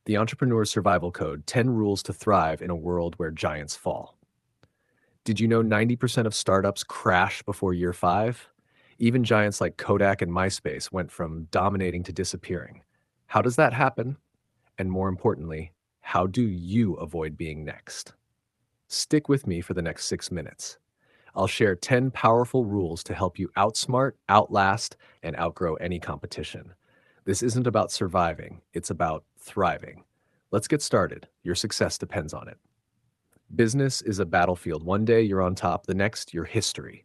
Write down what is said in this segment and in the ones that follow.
The Entrepreneur's Survival Code: 10 Rules to Thrive in a World Where Giants Fall. Did you know 90% of startups crash before year 5? Even giants like Kodak and MySpace went from dominating to disappearing. How does that happen? And more importantly, how do you avoid being next? Stick with me for the next 6 minutes. I'll share 10 powerful rules to help you outsmart, outlast, and outgrow any competition. This isn't about surviving, it's about thriving. Let's get started. Your success depends on it. Business is a battlefield. One day you're on top, the next you're history.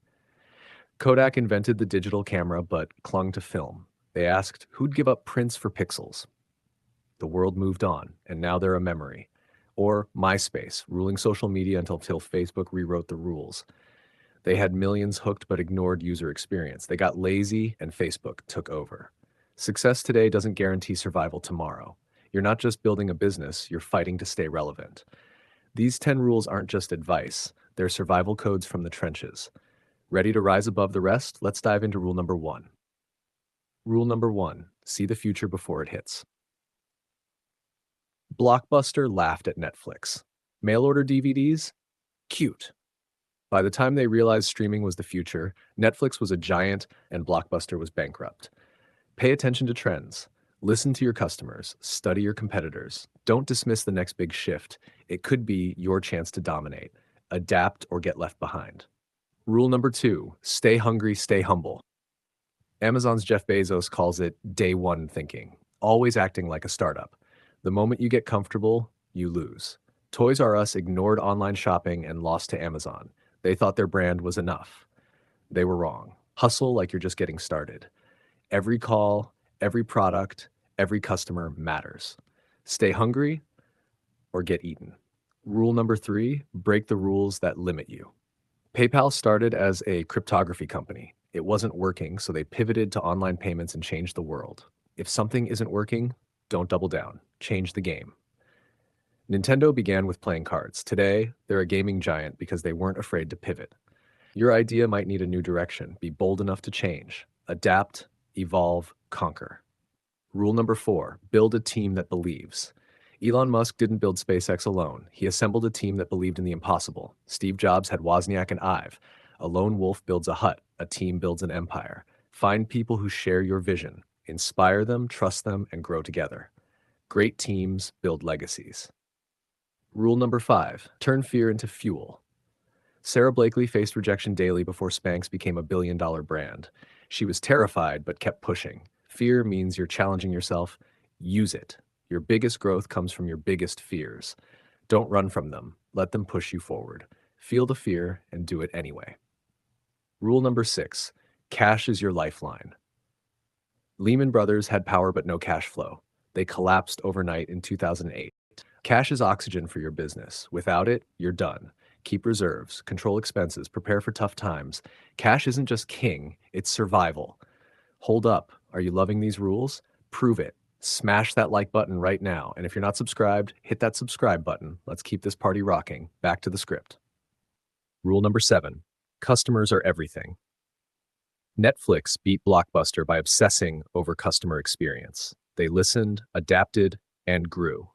Kodak invented the digital camera but clung to film. They asked who'd give up prints for pixels. The world moved on, and now they're a memory. Or MySpace, ruling social media until Facebook rewrote the rules. They had millions hooked but ignored user experience. They got lazy, and Facebook took over. Success today doesn't guarantee survival tomorrow. You're not just building a business, you're fighting to stay relevant. These 10 rules aren't just advice, they're survival codes from the trenches. Ready to rise above the rest? Let's dive into rule number 1. Rule number 1: see the future before it hits. Blockbuster laughed at Netflix. Mail order DVDs? Cute. By the time they realized streaming was the future, Netflix was a giant and Blockbuster was bankrupt. Pay attention to trends. Listen to your customers. Study your competitors. Don't dismiss the next big shift. It could be your chance to dominate. Adapt or get left behind. Rule number 2: stay hungry, stay humble. Amazon's Jeff Bezos calls it day one thinking, always acting like a startup. The moment you get comfortable, you lose. Toys R Us ignored online shopping and lost to Amazon. They thought their brand was enough. They were wrong. Hustle like you're just getting started. Every call, every product, every customer matters. Stay hungry or get eaten. Rule number 3: break the rules that limit you. PayPal started as a cryptography company. It wasn't working, so they pivoted to online payments and changed the world. If something isn't working, don't double down. Change the game. Nintendo began with playing cards. Today, they're a gaming giant because they weren't afraid to pivot. Your idea might need a new direction. Be bold enough to change. Adapt, evolve, conquer. Rule number 4: build a team that believes. Elon Musk didn't build SpaceX alone. He assembled a team that believed in the impossible. Steve Jobs had Wozniak and Ive. A lone wolf builds a hut. A team builds an empire. Find people who share your vision. Inspire them, trust them, and grow together. Great teams build legacies. Rule number 5: turn fear into fuel. Sarah Blakely faced rejection daily before Spanx became a billion-dollar brand. She was terrified but kept pushing. Fear means you're challenging yourself. Use it. Your biggest growth comes from your biggest fears. Don't run from them. Let them push you forward. Feel the fear and do it anyway. Rule number 6: cash is your lifeline. Lehman Brothers had power but no cash flow. They collapsed overnight in 2008. Cash is oxygen for your business. Without it, you're done. Keep reserves, control expenses, prepare for tough times. Cash isn't just king, it's survival. Hold up. Are you loving these rules? Prove it. Smash that like button right now. And if you're not subscribed, hit that subscribe button. Let's keep this party rocking. Back to the script. Rule number 7: customers are everything. Netflix beat Blockbuster by obsessing over customer experience. They listened, adapted, and grew.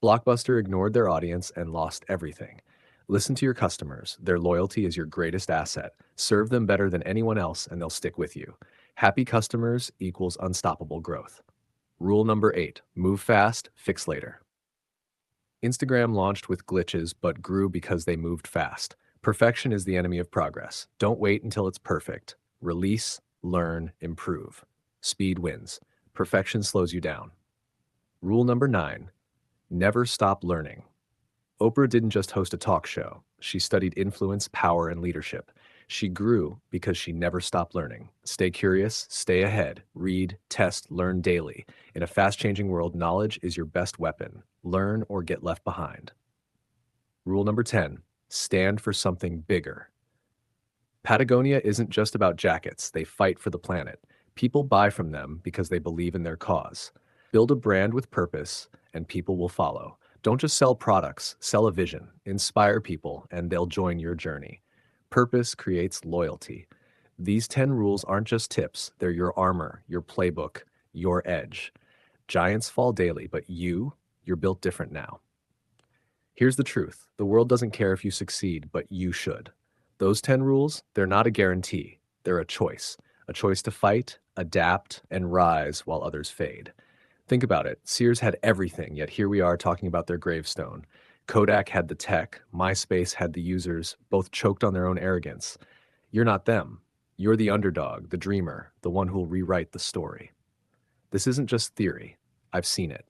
Blockbuster ignored their audience and lost everything. Listen to your customers. Their loyalty is your greatest asset. Serve them better than anyone else, and they'll stick with you. Happy customers equals unstoppable growth. Rule number 8: move fast, fix later. Instagram launched with glitches but grew because they moved fast. Perfection is the enemy of progress. Don't wait until it's perfect. Release, learn, improve. Speed wins. Perfection slows you down. Rule number 9: never stop learning. Oprah didn't just host a talk show. She studied influence, power, and leadership. She grew because she never stopped learning. Stay curious, stay ahead, read, test, learn daily. In a fast-changing world, knowledge is your best weapon. Learn or get left behind. Rule number 10: stand for something bigger. Patagonia isn't just about jackets. They fight for the planet. People buy from them because they believe in their cause. Build a brand with purpose, and people will follow. Don't just sell products, sell a vision. Inspire people, and they'll join your journey. Purpose creates loyalty. These 10 rules aren't just tips, they're your armor, your playbook, your edge. Giants fall daily, but You're built different now. Here's the truth. The world doesn't care if you succeed, but you should. Those 10 rules, they're not a guarantee. They're a choice. A choice to fight, adapt, and rise while others fade. Think about it. Sears had everything, yet here we are talking about their gravestone. Kodak had the tech, MySpace had the users, both choked on their own arrogance. You're not them. You're the underdog, the dreamer, the one who'll rewrite the story. This isn't just theory. I've seen it.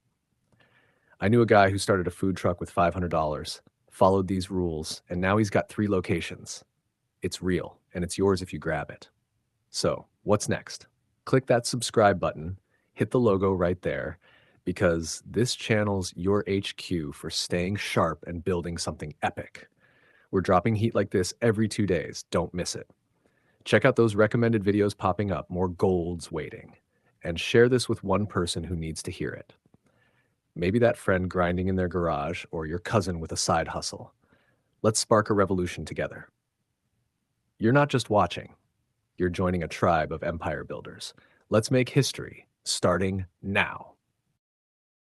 I knew a guy who started a food truck with $500, followed these rules, and now he's got 3 locations. It's real, and it's yours if you grab it. So, what's next? Click that subscribe button, hit the logo right there, because this channel's your HQ for staying sharp and building something epic. We're dropping heat like this every 2 days. Don't miss it. Check out those recommended videos popping up, more gold's waiting. And share this with one person who needs to hear it. Maybe that friend grinding in their garage or your cousin with a side hustle. Let's spark a revolution together. You're not just watching. You're joining a tribe of empire builders. Let's make history, starting now.